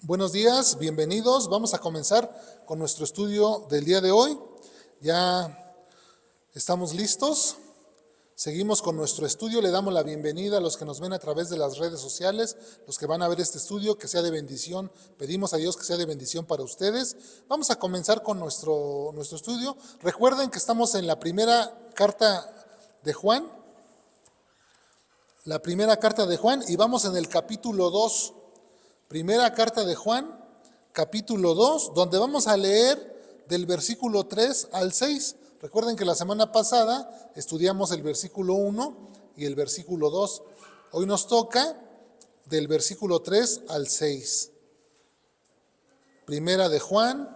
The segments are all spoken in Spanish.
Buenos días, bienvenidos. Vamos a comenzar con nuestro estudio del día de hoy. Ya estamos listos. Seguimos con nuestro estudio. Le damos la bienvenida a los que nos ven a través de las redes sociales, los que van a ver este estudio, que sea de bendición. Pedimos a Dios que sea de bendición para ustedes. Vamos a comenzar con nuestro estudio. Recuerden que estamos en la primera carta de Juan. La primera carta de Juan y vamos en el capítulo 2. Primera carta de Juan, capítulo 2, donde vamos a leer del versículo 3 al 6. Recuerden que la semana pasada estudiamos el versículo 1 y el versículo 2. Hoy nos toca del versículo 3 al 6. Primera de Juan,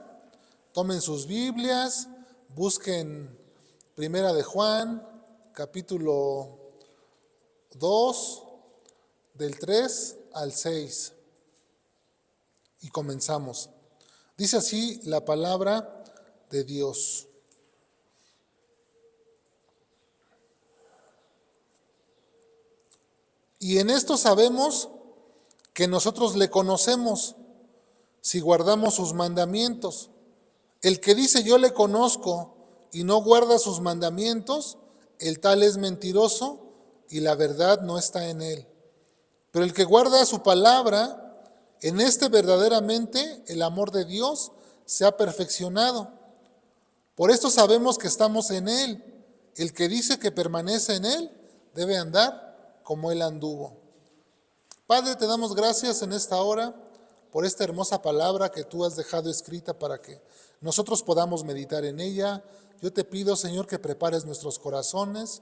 tomen sus Biblias, busquen Primera de Juan, capítulo 2, del 3 al 6. Y comenzamos. Dice así la palabra de Dios. Y en esto sabemos que nosotros le conocemos si guardamos sus mandamientos. El que dice yo le conozco y no guarda sus mandamientos, el tal es mentiroso y la verdad no está en él. Pero el que guarda su palabra, en este verdaderamente el amor de Dios se ha perfeccionado. Por esto sabemos que estamos en Él. El que dice que permanece en Él debe andar como Él anduvo. Padre, te damos gracias en esta hora por esta hermosa palabra que tú has dejado escrita para que nosotros podamos meditar en ella. Yo te pido, Señor, que prepares nuestros corazones,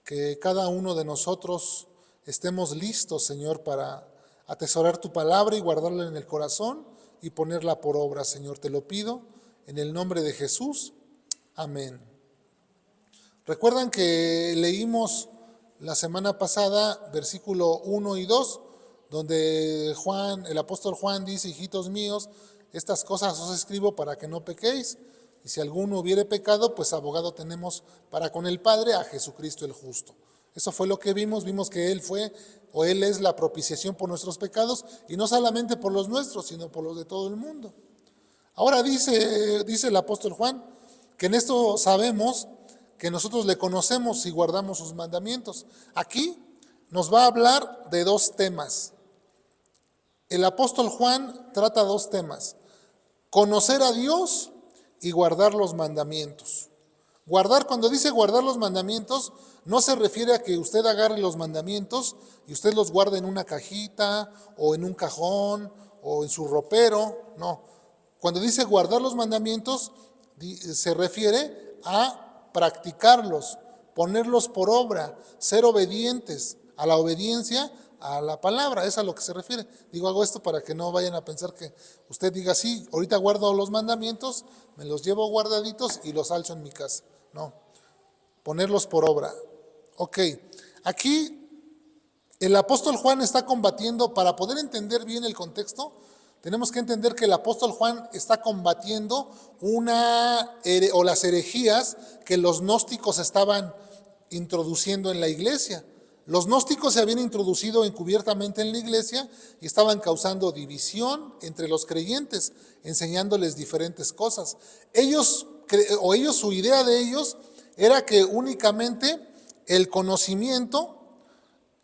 que cada uno de nosotros estemos listos, Señor, para atesorar tu palabra y guardarla en el corazón y ponerla por obra, Señor. Te lo pido en el nombre de Jesús. Amén. Recuerdan que leímos la semana pasada versículo 1 y 2, donde el apóstol Juan dice: hijitos míos, estas cosas os escribo para que no pequéis. Y si alguno hubiere pecado, pues abogado tenemos para con el Padre, a Jesucristo el justo. Eso fue lo que vimos que Él es la propiciación por nuestros pecados, y no solamente por los nuestros, sino por los de todo el mundo. Ahora dice el apóstol Juan, que en esto sabemos que nosotros le conocemos y guardamos sus mandamientos. Aquí nos va a hablar de dos temas. El apóstol Juan trata dos temas: conocer a Dios y guardar los mandamientos. Cuando dice guardar los mandamientos, no se refiere a que usted agarre los mandamientos y usted los guarde en una cajita o en un cajón o en su ropero. No. Cuando dice guardar los mandamientos, se refiere a practicarlos, ponerlos por obra, ser obedientes, a la obediencia a la palabra. Es a lo que se refiere. Hago esto para que no vayan a pensar que usted diga: sí, ahorita guardo los mandamientos, me los llevo guardaditos y los alzo en mi casa. No, ponerlos por obra. Ok, aquí el apóstol Juan está combatiendo. Para poder entender bien el contexto, tenemos que entender que el apóstol Juan está combatiendo las herejías que los gnósticos estaban introduciendo en la iglesia. Los gnósticos se habían introducido encubiertamente en la iglesia y estaban causando división entre los creyentes, enseñándoles diferentes cosas. Su idea de ellos era que únicamente el conocimiento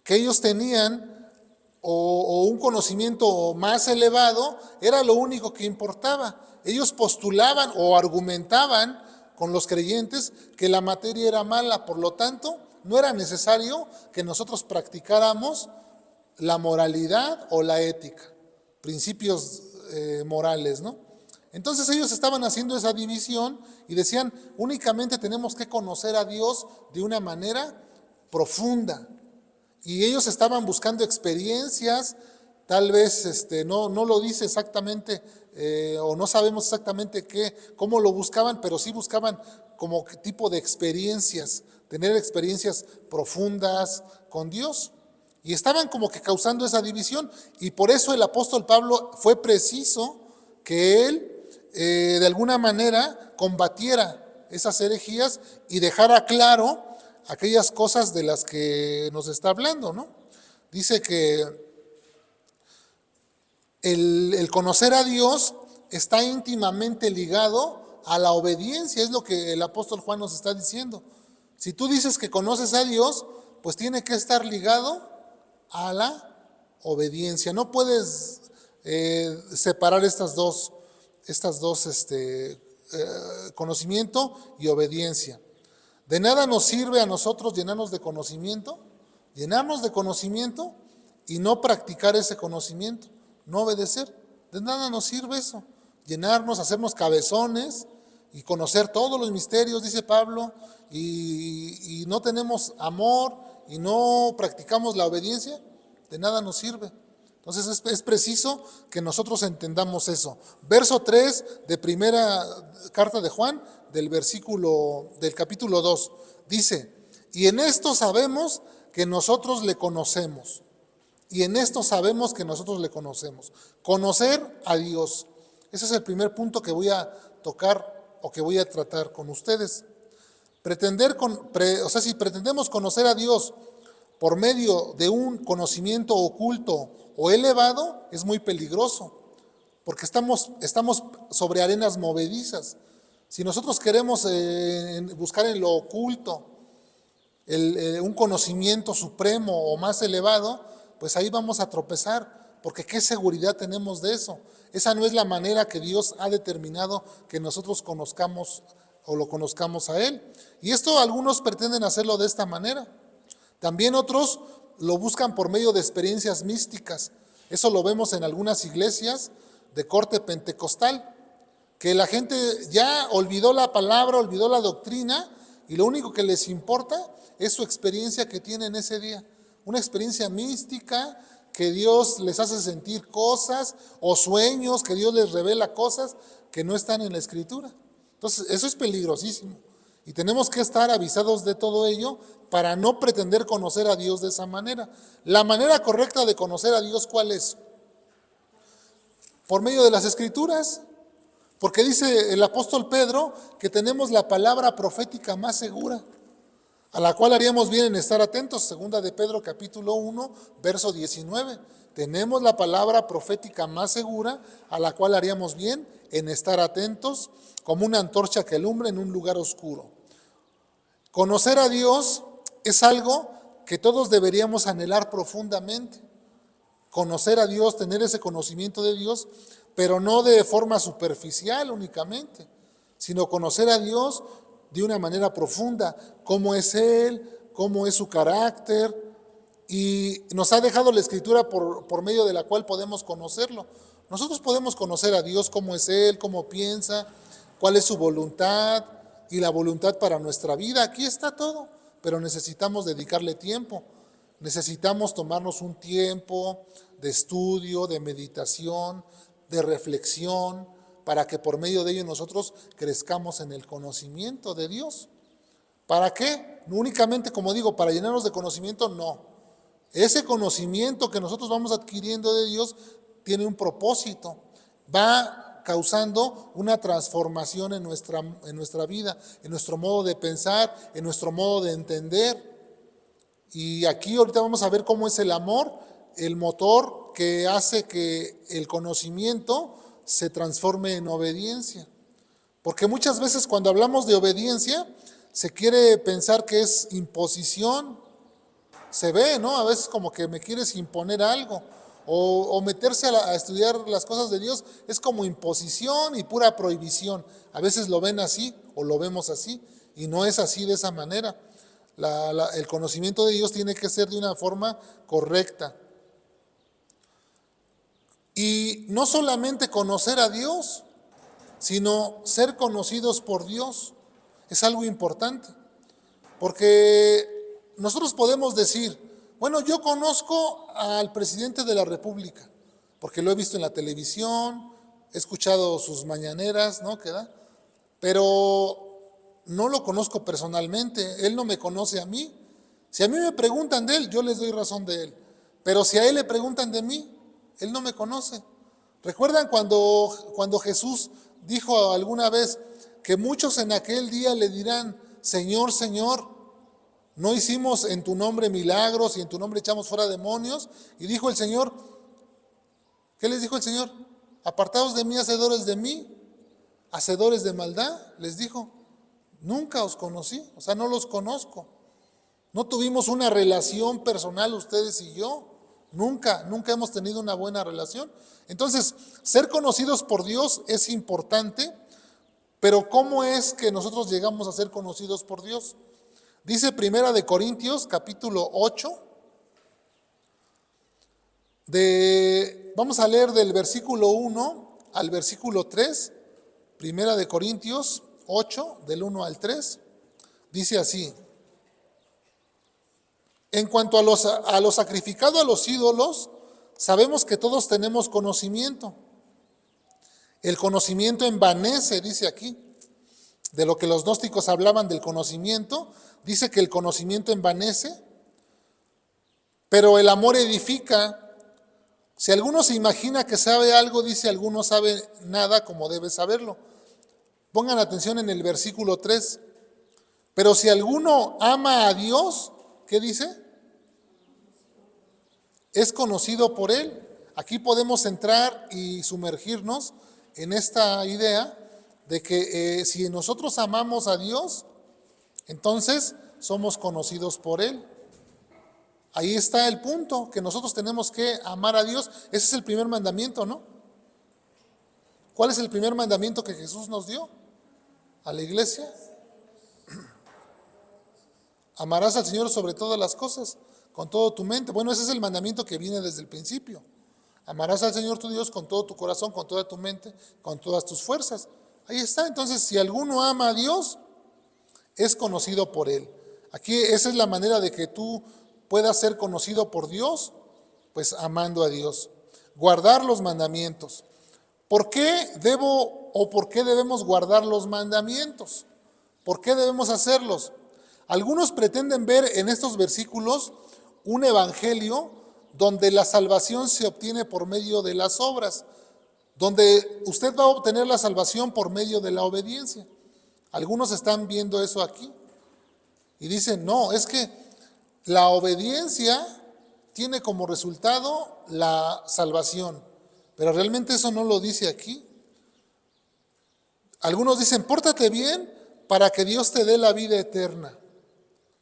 que ellos tenían, o un conocimiento más elevado, era lo único que importaba. Ellos postulaban o argumentaban con los creyentes que la materia era mala, por lo tanto no era necesario que nosotros practicáramos la moralidad o la ética, principios morales, ¿no? Entonces ellos estaban haciendo esa división y decían: únicamente tenemos que conocer a Dios de una manera profunda. Y ellos estaban buscando experiencias, tal vez no lo dice exactamente, o no sabemos exactamente cómo lo buscaban, pero sí buscaban como tipo de experiencias, tener experiencias profundas con Dios. Y estaban como que causando esa división, y por eso el apóstol Pablo fue preciso que él de alguna manera combatiera esas herejías y dejara claro aquellas cosas de las que nos está hablando, ¿no? Dice que el conocer a Dios está íntimamente ligado a la obediencia, es lo que el apóstol Juan nos está diciendo. Si tú dices que conoces a Dios, pues tiene que estar ligado a la obediencia. No puedes separar estas dos conocimiento y obediencia. De nada nos sirve a nosotros llenarnos de conocimiento y no practicar ese conocimiento, no obedecer. De nada nos sirve eso, llenarnos, hacernos cabezones y conocer todos los misterios, dice Pablo, y no tenemos amor y no practicamos la obediencia, de nada nos sirve. Entonces es preciso que nosotros entendamos eso. Verso 3 de primera carta de Juan, del capítulo 2, dice: y en esto sabemos que nosotros le conocemos. Y en esto sabemos que nosotros le conocemos. Conocer a Dios. Ese es el primer punto que voy a tocar o que voy a tratar con ustedes. Si pretendemos conocer a Dios por medio de un conocimiento oculto o elevado, es muy peligroso, porque estamos sobre arenas movedizas. Si nosotros queremos buscar en lo oculto un conocimiento supremo o más elevado, pues ahí vamos a tropezar, porque ¿qué seguridad tenemos de eso? Esa no es la manera que Dios ha determinado que nosotros conozcamos o lo conozcamos a Él. Y esto algunos pretenden hacerlo de esta manera. También otros lo buscan por medio de experiencias místicas. Eso lo vemos en algunas iglesias de corte pentecostal, que la gente ya olvidó la palabra, olvidó la doctrina, y lo único que les importa es su experiencia que tienen ese día. Una experiencia mística, que Dios les hace sentir cosas, o sueños, que Dios les revela cosas que no están en la Escritura. Entonces, eso es peligrosísimo. Y tenemos que estar avisados de todo ello para no pretender conocer a Dios de esa manera. La manera correcta de conocer a Dios, ¿cuál es? Por medio de las Escrituras. Porque dice el apóstol Pedro que tenemos la palabra profética más segura, a la cual haríamos bien en estar atentos. Segunda de Pedro capítulo 1, verso 19. Tenemos la palabra profética más segura, a la cual haríamos bien en estar atentos, como una antorcha que alumbra en un lugar oscuro. Conocer a Dios es algo que todos deberíamos anhelar profundamente. Conocer a Dios, tener ese conocimiento de Dios, pero no de forma superficial únicamente, sino conocer a Dios de una manera profunda, cómo es Él, cómo es su carácter, y nos ha dejado la Escritura por medio de la cual podemos conocerlo. Nosotros podemos conocer a Dios, cómo es Él, cómo piensa, cuál es su voluntad y la voluntad para nuestra vida. Aquí está todo, pero necesitamos dedicarle tiempo. Necesitamos tomarnos un tiempo de estudio, de meditación, de reflexión, para que por medio de ello nosotros crezcamos en el conocimiento de Dios. ¿Para qué? No únicamente, como digo, para llenarnos de conocimiento, no. Ese conocimiento que nosotros vamos adquiriendo de Dios tiene un propósito. Va causando una transformación en nuestra vida, en nuestro modo de pensar, en nuestro modo de entender. Y aquí ahorita vamos a ver cómo es el amor, el motor que hace que el conocimiento se transforme en obediencia. Porque muchas veces cuando hablamos de obediencia se quiere pensar que es imposición. Se ve, ¿no? A veces como que me quieres imponer algo. O meterse a estudiar las cosas de Dios es como imposición y pura prohibición. A veces lo ven así o lo vemos así, y no es así de esa manera. El conocimiento de Dios tiene que ser de una forma correcta. Y no solamente conocer a Dios, sino ser conocidos por Dios. Es algo importante. Porque nosotros podemos decir, bueno, yo conozco al presidente de la República, porque lo he visto en la televisión, he escuchado sus mañaneras, ¿no? ¿Qué da? Pero no lo conozco personalmente, él no me conoce a mí. Si a mí me preguntan de él, yo les doy razón de él. Pero si a él le preguntan de mí, él no me conoce. ¿Recuerdan cuando Jesús dijo alguna vez que muchos en aquel día le dirán, Señor, Señor, no hicimos en tu nombre milagros y en tu nombre echamos fuera demonios? Y dijo el Señor, ¿Qué les dijo el Señor? Apartaos de mí, hacedores de mí, hacedores de maldad, les dijo. Nunca os conocí, o sea, no los conozco. No tuvimos una relación personal ustedes y yo. Nunca hemos tenido una buena relación. Entonces, ser conocidos por Dios es importante, pero ¿cómo es que nosotros llegamos a ser conocidos por Dios? Dice Primera de Corintios, capítulo 8, vamos a leer del versículo 1 al versículo 3, Primera de Corintios 8, del 1 al 3, dice así: en cuanto a lo sacrificado a los ídolos, sabemos que todos tenemos conocimiento. El conocimiento envanece, dice aquí, de lo que los gnósticos hablaban del conocimiento, dice que el conocimiento envanece, pero el amor edifica. Si alguno se imagina que sabe algo, dice, alguno sabe nada como debe saberlo. Pongan atención en el versículo 3. Pero si alguno ama a Dios, ¿qué dice? Es conocido por Él. Aquí podemos entrar y sumergirnos en esta idea de que si nosotros amamos a Dios, entonces somos conocidos por Él. Ahí está el punto, que nosotros tenemos que amar a Dios. Ese es el primer mandamiento, ¿no? ¿Cuál es el primer mandamiento que Jesús nos dio a la iglesia? Amarás al Señor sobre todas las cosas, con todo tu mente. Bueno, ese es el mandamiento que viene desde el principio. Amarás al Señor tu Dios con todo tu corazón, con toda tu mente, con todas tus fuerzas. Ahí está. Entonces, si alguno ama a Dios, es conocido por Él. Aquí esa es la manera de que tú puedas ser conocido por Dios, pues amando a Dios. Guardar los mandamientos. ¿Por qué por qué debemos guardar los mandamientos? ¿Por qué debemos hacerlos? Algunos pretenden ver en estos versículos un evangelio donde la salvación se obtiene por medio de las obras, donde usted va a obtener la salvación por medio de la obediencia. Algunos están viendo eso aquí y dicen, no, es que la obediencia tiene como resultado la salvación, pero realmente eso no lo dice aquí. Algunos dicen, pórtate bien para que Dios te dé la vida eterna.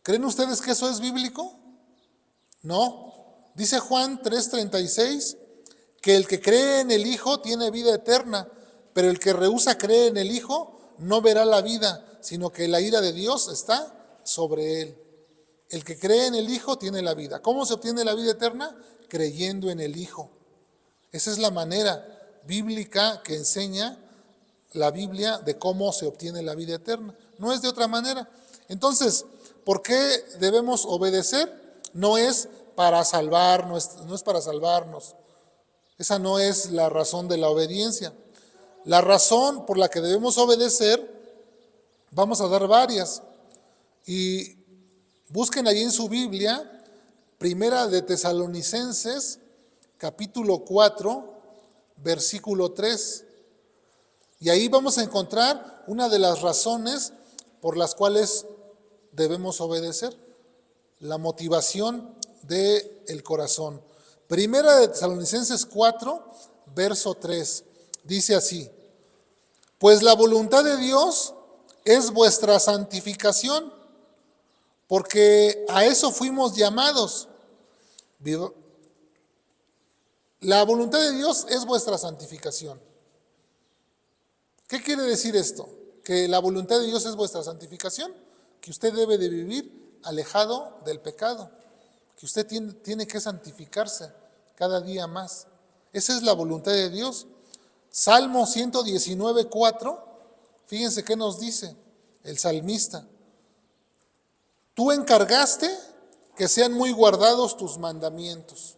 ¿Creen ustedes que eso es bíblico? No. Dice Juan 3:36 que el que cree en el Hijo tiene vida eterna, pero el que rehúsa creer en el Hijo no verá la vida, sino que la ira de Dios está sobre él. El que cree en el Hijo tiene la vida. ¿Cómo se obtiene la vida eterna? Creyendo en el Hijo. Esa es la manera bíblica que enseña la Biblia de cómo se obtiene la vida eterna. No es de otra manera. Entonces, ¿por qué debemos obedecer? No es para salvarnos, no es para salvarnos. Esa no es la razón de la obediencia. La razón por la que debemos obedecer, vamos a dar varias. Y busquen allí en su Biblia, Primera de Tesalonicenses, capítulo 4, versículo 3. Y ahí vamos a encontrar una de las razones por las cuales debemos obedecer, la motivación del corazón. Primera de Tesalonicenses 4, verso 3, dice así: pues la voluntad de Dios es vuestra santificación, porque a eso fuimos llamados. La voluntad de Dios es vuestra santificación. ¿Qué quiere decir esto? Que la voluntad de Dios es vuestra santificación, que usted debe de vivir alejado del pecado, que usted tiene que santificarse cada día más. Esa es la voluntad de Dios. Salmo 119:4, fíjense qué nos dice el salmista: tú encargaste que sean muy guardados tus mandamientos.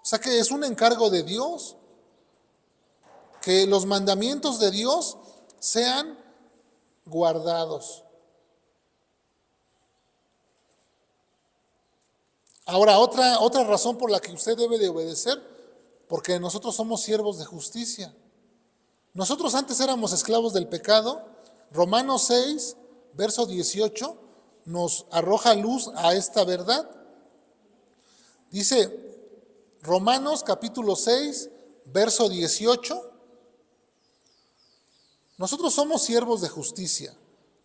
O sea que es un encargo de Dios, que los mandamientos de Dios sean guardados. Ahora, otra razón por la que usted debe de obedecer, porque nosotros somos siervos de justicia. Nosotros antes éramos esclavos del pecado. Romanos 6, verso 18, nos arroja luz a esta verdad. Dice Romanos capítulo 6, verso 18. Nosotros somos siervos de justicia,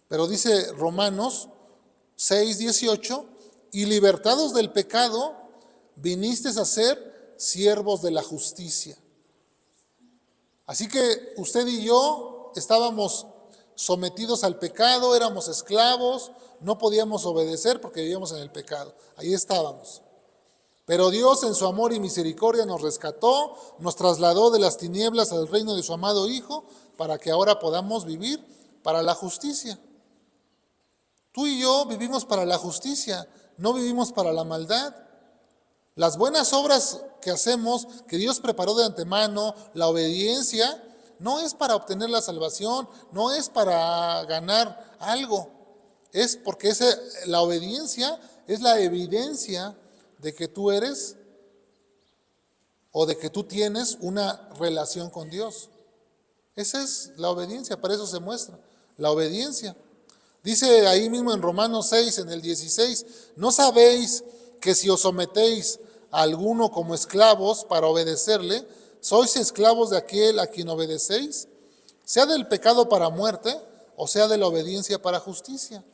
pero dice Romanos 6, 18, y libertados del pecado, viniste a ser siervos de la justicia. Así que usted y yo estábamos sometidos al pecado, éramos esclavos, no podíamos obedecer porque vivíamos en el pecado. Ahí estábamos. Pero Dios en su amor y misericordia nos rescató, nos trasladó de las tinieblas al reino de su amado Hijo, para que ahora podamos vivir para la justicia. Tú y yo vivimos para la justicia, no vivimos para la maldad. Las buenas obras que hacemos, que Dios preparó de antemano, la obediencia, no es para obtener la salvación, no es para ganar algo. Es porque la obediencia es la evidencia de que tú eres o de que tú tienes una relación con Dios. Esa es la obediencia, para eso se muestra, la obediencia. Dice ahí mismo en Romanos 6, en el 16, ¿no sabéis que si os sometéis a alguno como esclavos para obedecerle, sois esclavos de aquel a quien obedecéis, sea del pecado para muerte o sea de la obediencia para justicia?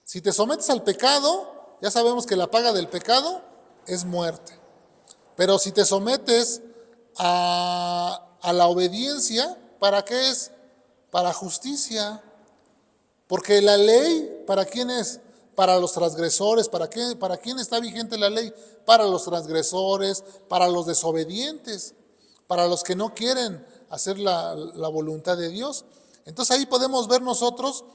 Si te sometes al pecado, ya sabemos que la paga del pecado es muerte. Pero si te sometes a la obediencia, ¿para qué es? Para justicia. Porque la ley, ¿para quién es? Para los transgresores. ¿Para quién está vigente la ley? Para los transgresores, para los desobedientes, para los que no quieren hacer la voluntad de Dios. Entonces ahí podemos ver nosotros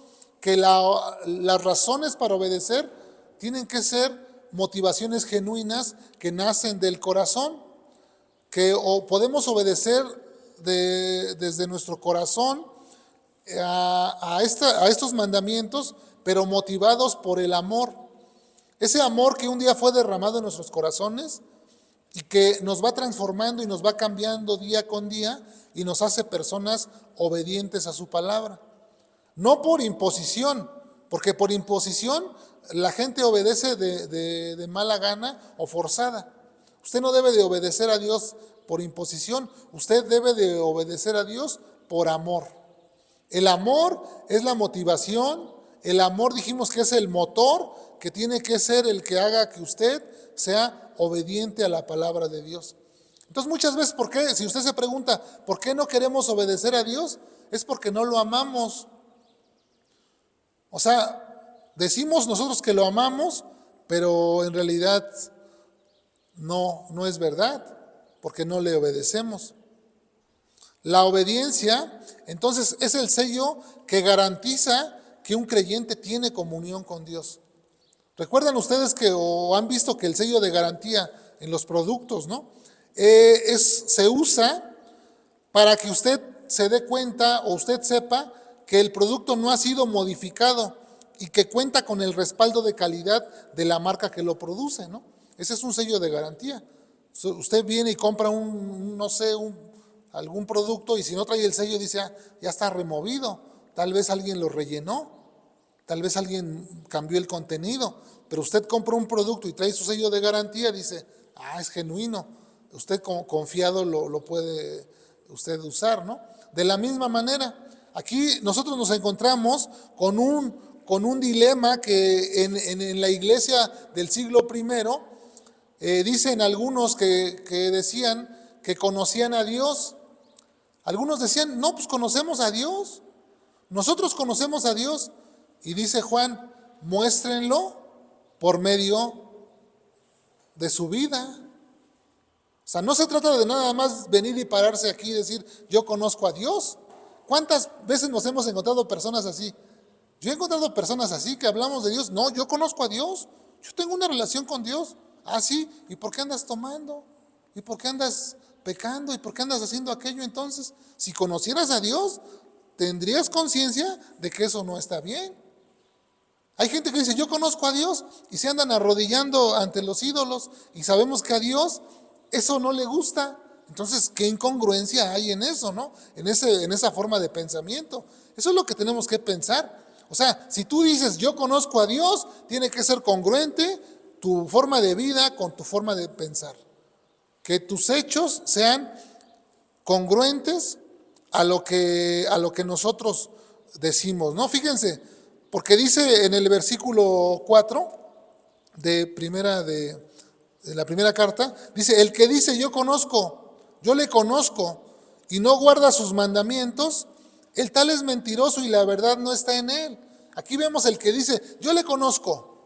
que las razones para obedecer tienen que ser motivaciones genuinas que nacen del corazón, que podemos obedecer desde nuestro corazón a estos mandamientos, pero motivados por el amor. Ese amor que un día fue derramado en nuestros corazones y que nos va transformando y nos va cambiando día con día y nos hace personas obedientes a su palabra. No por imposición, porque por imposición la gente obedece de mala gana o forzada. Usted no debe de obedecer a Dios por imposición, usted debe de obedecer a Dios por amor. El amor es la motivación, el amor dijimos que es el motor que tiene que ser el que haga que usted sea obediente a la palabra de Dios. Entonces muchas veces, ¿por qué? Si usted se pregunta, ¿por qué no queremos obedecer a Dios? Es porque no lo amamos. O sea, decimos nosotros que lo amamos, pero en realidad no es verdad, porque no le obedecemos. La obediencia, entonces, es el sello que garantiza que un creyente tiene comunión con Dios. ¿Recuerdan ustedes o han visto que el sello de garantía en los productos, ¿no? Se usa para que usted se dé cuenta o usted sepa que el producto no ha sido modificado y que cuenta con el respaldo de calidad de la marca que lo produce, ¿no? Ese es un sello de garantía. Usted viene y compra algún producto y si no trae el sello dice, ya está removido, tal vez alguien lo rellenó, tal vez alguien cambió el contenido, pero usted compra un producto y trae su sello de garantía, dice, es genuino, usted confiado lo puede usted usar, ¿no? De la misma manera, aquí nosotros nos encontramos con un dilema que en la iglesia del siglo I, dicen algunos que decían que conocían a Dios. Algunos decían, no, pues conocemos a Dios. Nosotros conocemos a Dios. Y dice Juan, muéstrenlo por medio de su vida. O sea, no se trata de nada más venir y pararse aquí y decir, yo conozco a Dios. ¿Cuántas veces nos hemos encontrado personas así? Yo he encontrado personas así que hablamos de Dios. No, yo conozco a Dios. Yo tengo una relación con Dios. Sí, ¿y por qué andas tomando? ¿Y por qué andas pecando? ¿Y por qué andas haciendo aquello? Entonces, si conocieras a Dios, tendrías conciencia de que eso no está bien. Hay gente que dice, yo conozco a Dios, y se andan arrodillando ante los ídolos, y sabemos que a Dios eso no le gusta. Entonces, ¿qué incongruencia hay en eso, no? En esa forma de pensamiento. Eso es lo que tenemos que pensar. O sea, si tú dices, yo conozco a Dios, tiene que ser congruente tu forma de vida con tu forma de pensar. que tus hechos sean congruentes a lo que nosotros decimos, ¿no? Fíjense, porque dice en el versículo 4 de la primera carta, dice, el que dice yo le conozco, y no guarda sus mandamientos, el tal es mentiroso y la verdad no está en él. Aquí vemos el que dice, yo le conozco,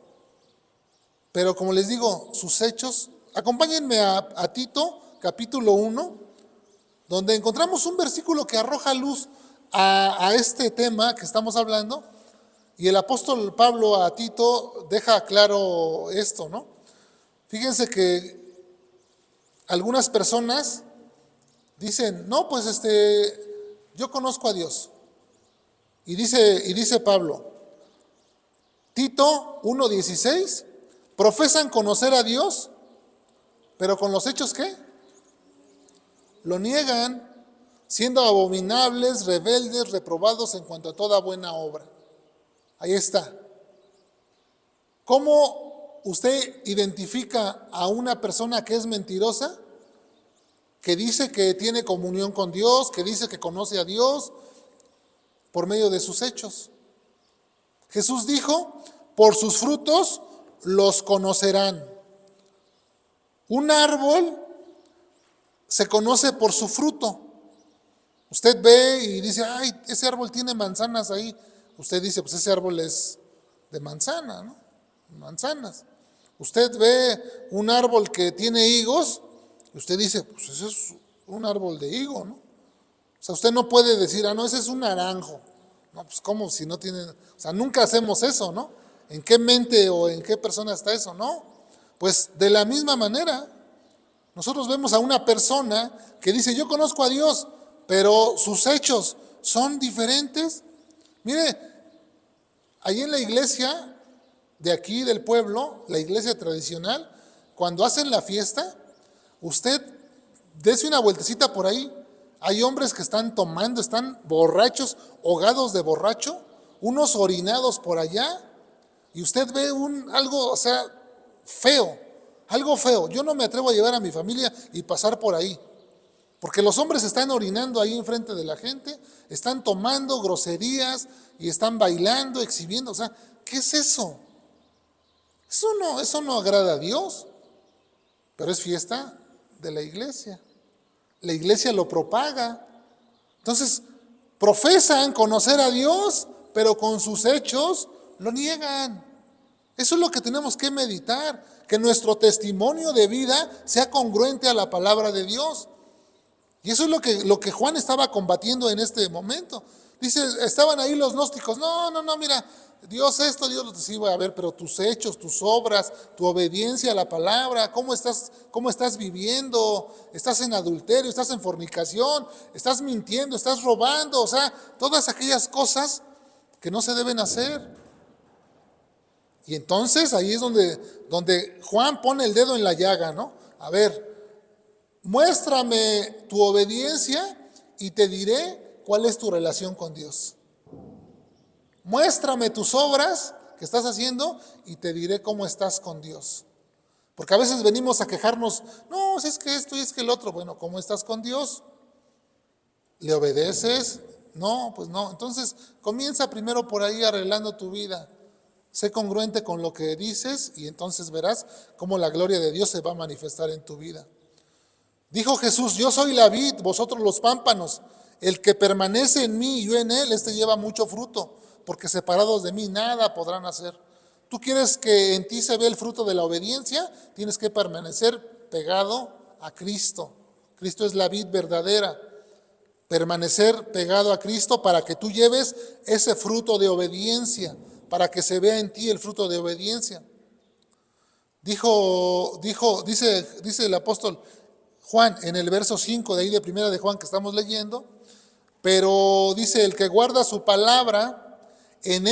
pero como les digo, sus hechos, acompáñenme a Tito, capítulo 1, donde encontramos un versículo que arroja luz a este tema que estamos hablando, y el apóstol Pablo a Tito deja claro esto, ¿no? Fíjense que algunas personas dicen, no, pues yo conozco a Dios. Y dice Pablo, Tito 1:16, profesan conocer a Dios, pero con los hechos, ¿qué? Lo niegan, siendo abominables, rebeldes, reprobados en cuanto a toda buena obra. Ahí está. ¿Cómo usted identifica a una persona que es mentirosa? Que dice que tiene comunión con Dios, que dice que conoce a Dios, por medio de sus hechos. Jesús dijo, por sus frutos los conocerán. Un árbol se conoce por su fruto. Usted ve y dice, ay, ese árbol tiene manzanas ahí. Usted dice, pues ese árbol es de manzana, ¿no? Manzanas. Usted ve un árbol que tiene higos, y usted dice, pues ese es un árbol de higo, ¿no? O sea, usted no puede decir, no, ese es un naranjo. No, pues ¿cómo si no tiene? O sea, nunca hacemos eso, ¿no? ¿En qué mente o en qué persona está eso? No. Pues de la misma manera, nosotros vemos a una persona que dice, yo conozco a Dios, pero sus hechos son diferentes. Mire, ahí en la iglesia de aquí del pueblo, la iglesia tradicional, cuando hacen la fiesta, usted dése una vueltecita por ahí. Hay hombres que están tomando, están borrachos, ahogados de borracho, unos orinados por allá, y usted ve algo, o sea, feo, algo feo. Yo no me atrevo a llevar a mi familia y pasar por ahí, porque los hombres están orinando ahí enfrente de la gente, están tomando groserías y están bailando, exhibiendo. O sea, ¿qué es eso? Eso no agrada a Dios, pero es fiesta de la iglesia. La iglesia lo propaga. Entonces, profesan conocer a Dios, pero con sus hechos lo niegan. Eso es lo que tenemos que meditar, que nuestro testimonio de vida sea congruente a la palabra de Dios. Y eso es lo que Juan estaba combatiendo en este momento. Dice, estaban ahí los gnósticos, no, mira, Dios esto, Dios lo sí, a ver, pero tus hechos, tus obras, tu obediencia a la palabra, ¿cómo estás viviendo? ¿Estás en adulterio? ¿Estás en fornicación? ¿Estás mintiendo? ¿Estás robando? O sea, todas aquellas cosas que no se deben hacer. Y entonces ahí es donde Juan pone el dedo en la llaga, ¿no? A ver, muéstrame tu obediencia y te diré cuál es tu relación con Dios. Muéstrame tus obras que estás haciendo y te diré cómo estás con Dios. Porque a veces venimos a quejarnos, no, si es que esto y es que el otro. Bueno, ¿cómo estás con Dios? ¿Le obedeces? No, pues no. Entonces comienza primero por ahí arreglando tu vida. Sé congruente con lo que dices y entonces verás cómo la gloria de Dios se va a manifestar en tu vida. Dijo Jesús, yo soy la vid, vosotros los pámpanos. El que permanece en mí y yo en él, este lleva mucho fruto, porque separados de mí nada podrán hacer. ¿Tú quieres que en ti se vea el fruto de la obediencia? Tienes que permanecer pegado a Cristo. Cristo es la vid verdadera. Permanecer pegado a Cristo para que tú lleves ese fruto de obediencia, para que se vea en ti el fruto de obediencia. Dice el apóstol Juan en el verso 5 de ahí de primera de Juan que estamos leyendo, pero dice, el que guarda su palabra, en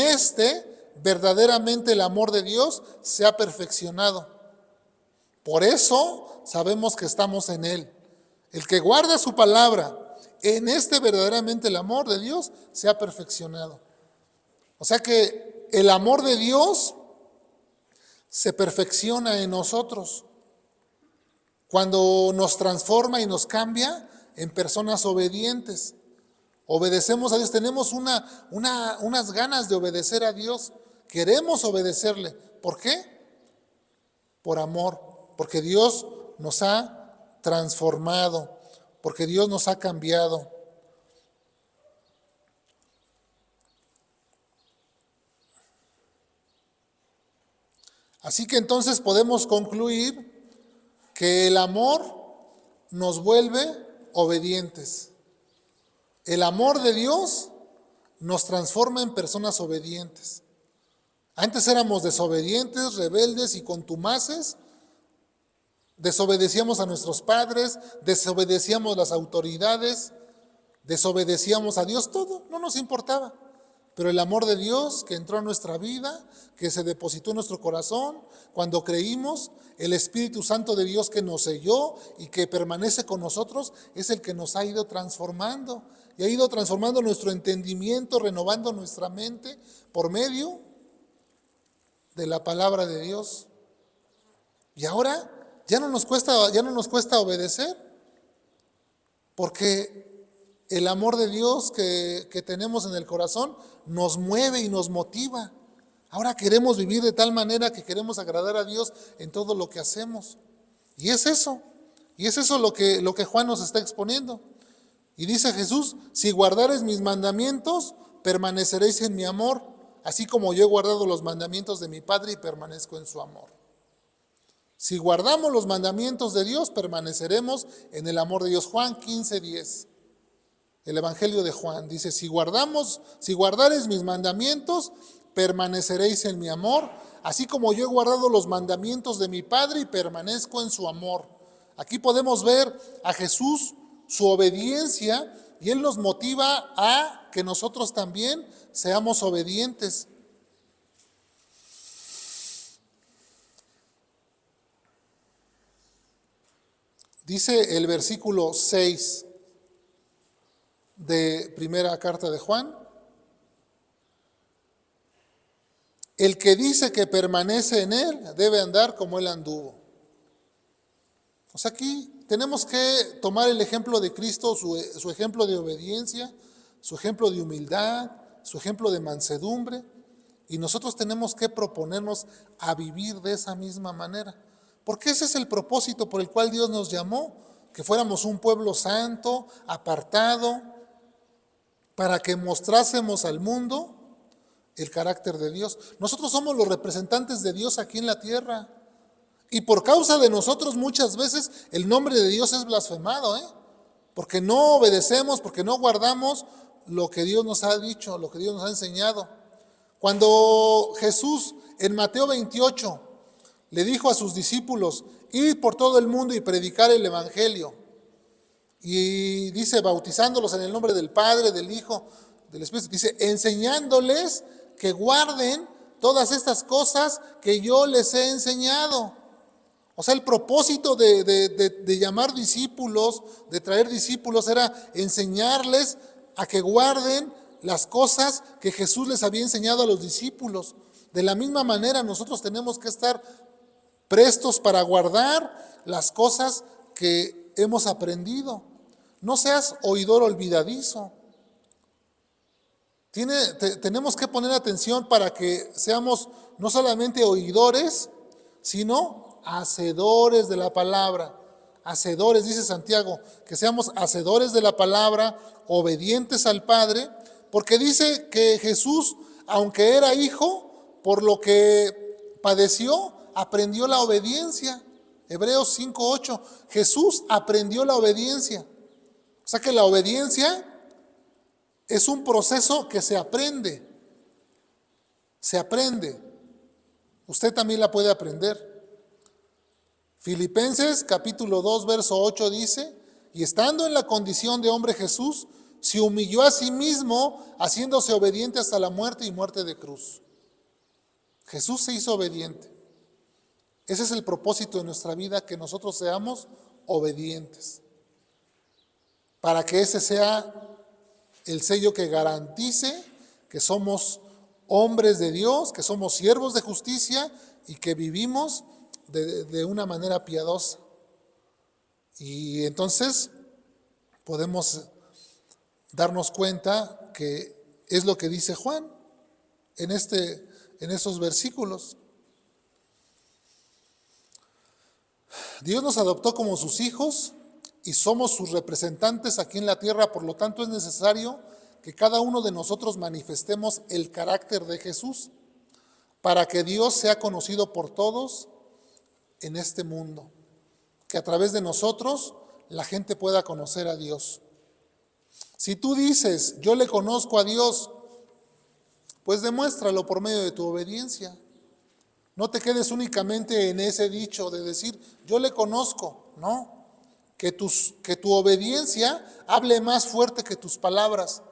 verdaderamente el amor de Dios se ha perfeccionado. Por eso sabemos que estamos en él. El que guarda su palabra, en verdaderamente el amor de Dios se ha perfeccionado. O sea que el amor de Dios se perfecciona en nosotros. cuando nos transforma y nos cambia en personas obedientes. Obedecemos a Dios, tenemos unas ganas de obedecer a Dios, queremos obedecerle. ¿Por qué? Por amor, porque Dios nos ha transformado, porque Dios nos ha cambiado. Así que entonces podemos concluir que el amor nos vuelve obedientes. El amor de Dios nos transforma en personas obedientes. Antes éramos desobedientes, rebeldes y contumaces. Desobedecíamos a nuestros padres, desobedecíamos las autoridades, desobedecíamos a Dios, todo, no nos importaba. Pero el amor de Dios que entró a nuestra vida, que se depositó en nuestro corazón, cuando creímos, el Espíritu Santo de Dios que nos selló y que permanece con nosotros, es el que nos ha ido transformando. Y ha ido transformando nuestro entendimiento, renovando nuestra mente por medio de la palabra de Dios. Y ahora ya no nos cuesta obedecer, porque el amor de Dios que tenemos en el corazón nos mueve y nos motiva. Ahora queremos vivir de tal manera que queremos agradar a Dios en todo lo que hacemos. Y es eso lo que Juan nos está exponiendo. Y dice Jesús: si guardareis mis mandamientos, permaneceréis en mi amor, así como yo he guardado los mandamientos de mi Padre y permanezco en su amor. Si guardamos los mandamientos de Dios, permaneceremos en el amor de Dios. Juan 15:10. El Evangelio de Juan dice: si guardareis mis mandamientos, permaneceréis en mi amor, así como yo he guardado los mandamientos de mi Padre y permanezco en su amor. Aquí podemos ver a Jesús, su obediencia, y Él nos motiva a que nosotros también seamos obedientes. Dice el versículo 6 de primera carta de Juan: el que dice que permanece en Él debe andar como Él anduvo. O sea, aquí tenemos que tomar el ejemplo de Cristo, su ejemplo de obediencia, su ejemplo de humildad, su ejemplo de mansedumbre, y nosotros tenemos que proponernos a vivir de esa misma manera. Porque ese es el propósito por el cual Dios nos llamó, que fuéramos un pueblo santo, apartado, para que mostrásemos al mundo el carácter de Dios. Nosotros somos los representantes de Dios aquí en la tierra. Y por causa de nosotros muchas veces el nombre de Dios es blasfemado, porque no obedecemos, porque no guardamos lo que Dios nos ha dicho, lo que Dios nos ha enseñado. Cuando Jesús en Mateo 28 le dijo a sus discípulos: id por todo el mundo y predicar el Evangelio. Y dice: bautizándolos en el nombre del Padre, del Hijo, del Espíritu. Dice: enseñándoles que guarden todas estas cosas que yo les he enseñado. O sea, el propósito de llamar discípulos, de traer discípulos, era enseñarles a que guarden las cosas que Jesús les había enseñado a los discípulos. De la misma manera, nosotros tenemos que estar prestos para guardar las cosas que hemos aprendido. No seas oidor olvidadizo. Tenemos que poner atención para que seamos no solamente oidores, sino hacedores de la palabra. Hacedores, dice Santiago, que seamos hacedores de la palabra, obedientes al Padre, porque dice que Jesús, aunque era hijo, por lo que padeció, aprendió la obediencia. Hebreos 5:8, Jesús aprendió la obediencia. O sea que la obediencia es un proceso que se aprende. Se aprende. Usted también la puede aprender. Filipenses capítulo 2, verso 8 dice: y estando en la condición de hombre, Jesús se humilló a sí mismo, haciéndose obediente hasta la muerte y muerte de cruz. Jesús se hizo obediente. Ese es el propósito de nuestra vida, que nosotros seamos obedientes, para que ese sea el sello que garantice que somos hombres de Dios, que somos siervos de justicia y que vivimos de una manera piadosa. Y entonces podemos darnos cuenta que es lo que dice Juan en esos versículos. Dios nos adoptó como sus hijos y somos sus representantes aquí en la tierra, por lo tanto es necesario que cada uno de nosotros manifestemos el carácter de Jesús para que Dios sea conocido por todos en este mundo, que a través de nosotros la gente pueda conocer a Dios. Si tú dices, yo le conozco a Dios, pues demuéstralo por medio de tu obediencia. No te quedes únicamente en ese dicho de decir, yo le conozco, no. Que tu obediencia hable más fuerte que tus palabras.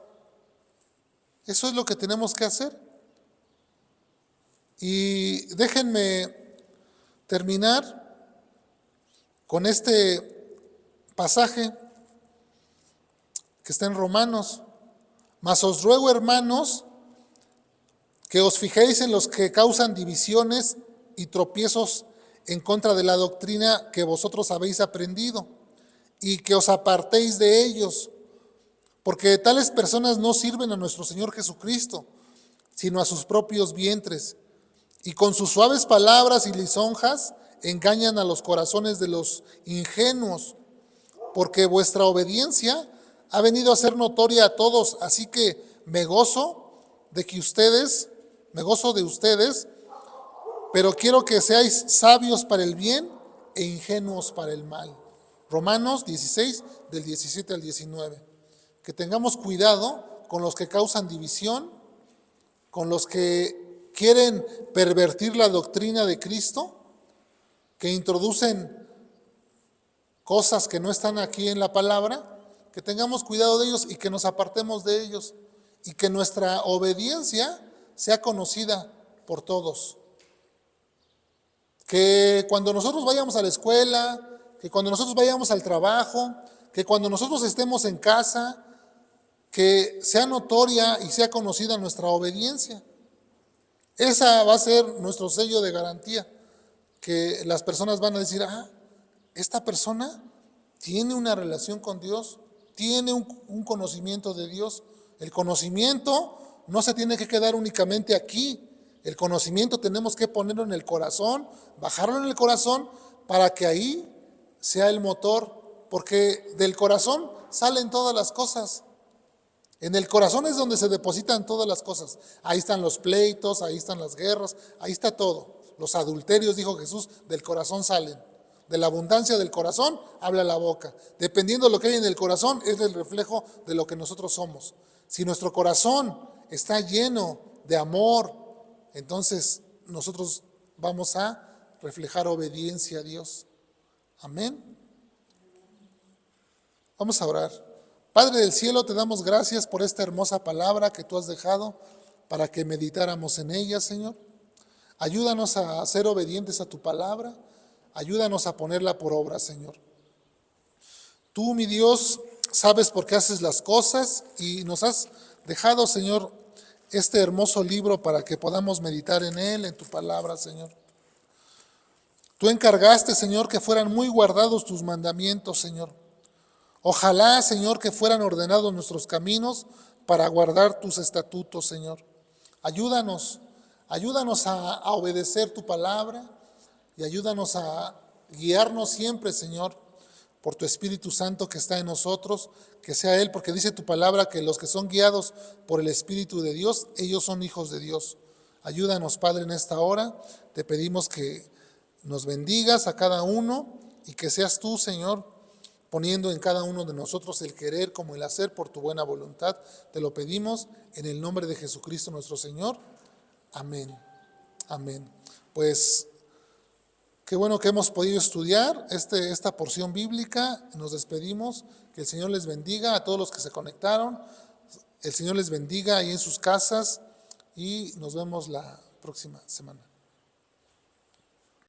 Eso es lo que tenemos que hacer. Y déjenme terminar con este pasaje que está en Romanos. Mas os ruego, hermanos, que os fijéis en los que causan divisiones y tropiezos en contra de la doctrina que vosotros habéis aprendido, y que os apartéis de ellos, porque tales personas no sirven a nuestro Señor Jesucristo, sino a sus propios vientres, y con sus suaves palabras y lisonjas engañan a los corazones de los ingenuos, porque vuestra obediencia ha venido a ser notoria a todos, así que me gozo de ustedes, pero quiero que seáis sabios para el bien e ingenuos para el mal. Romanos 16, del 17 al 19. Que tengamos cuidado con los que causan división, con los que quieren pervertir la doctrina de Cristo, que introducen cosas que no están aquí en la palabra, que tengamos cuidado de ellos y que nos apartemos de ellos, y que nuestra obediencia sea conocida por todos. Que cuando nosotros vayamos a la escuela, que cuando nosotros vayamos al trabajo, que cuando nosotros estemos en casa, que sea notoria y sea conocida nuestra obediencia. Esa va a ser nuestro sello de garantía, que las personas van a decir, esta persona tiene una relación con Dios, tiene un conocimiento de Dios. El conocimiento no se tiene que quedar únicamente aquí. El conocimiento tenemos que ponerlo en el corazón, bajarlo en el corazón para que ahí sea el motor, porque del corazón salen todas las cosas. En el corazón es donde se depositan todas las cosas. Ahí están los pleitos, ahí están las guerras, ahí está todo. Los adulterios, dijo Jesús, del corazón salen. De la abundancia del corazón habla la boca. Dependiendo de lo que hay en el corazón, es el reflejo de lo que nosotros somos. Si nuestro corazón está lleno de amor, entonces nosotros vamos a reflejar obediencia a Dios. Amén. Vamos a orar. Padre del cielo, te damos gracias por esta hermosa palabra que tú has dejado para que meditáramos en ella, Señor. Ayúdanos a ser obedientes a tu palabra. Ayúdanos a ponerla por obra, Señor. Tú, mi Dios, sabes por qué haces las cosas y nos has dejado, Señor, este hermoso libro para que podamos meditar en él, en tu palabra, Señor. Tú encargaste, Señor, que fueran muy guardados tus mandamientos, Señor. Ojalá, Señor, que fueran ordenados nuestros caminos para guardar tus estatutos, Señor. Ayúdanos a obedecer tu palabra y ayúdanos a guiarnos siempre, Señor, por tu Espíritu Santo que está en nosotros, que sea Él, porque dice tu palabra que los que son guiados por el Espíritu de Dios, ellos son hijos de Dios. Ayúdanos, Padre, en esta hora. Te pedimos que nos bendigas a cada uno y que seas tú, Señor, poniendo en cada uno de nosotros el querer como el hacer por tu buena voluntad. Te lo pedimos en el nombre de Jesucristo nuestro Señor. Amén. Amén. Pues qué bueno que hemos podido estudiar esta porción bíblica. Nos despedimos. Que el Señor les bendiga a todos los que se conectaron. El Señor les bendiga ahí en sus casas y nos vemos la próxima semana.